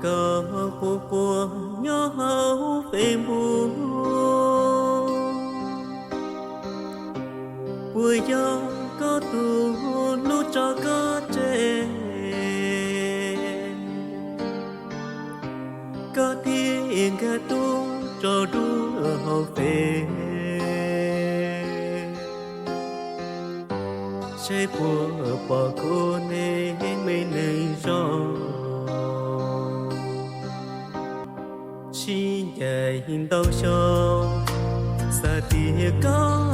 cờ của nhớ hậu về mùa vui gió có tu lúc cho có trẻ có thiên cái tu cho đua hậu về sẽ của bỏ cô nên mấy nơi gió chỉ nhảy đau sâu xa tia có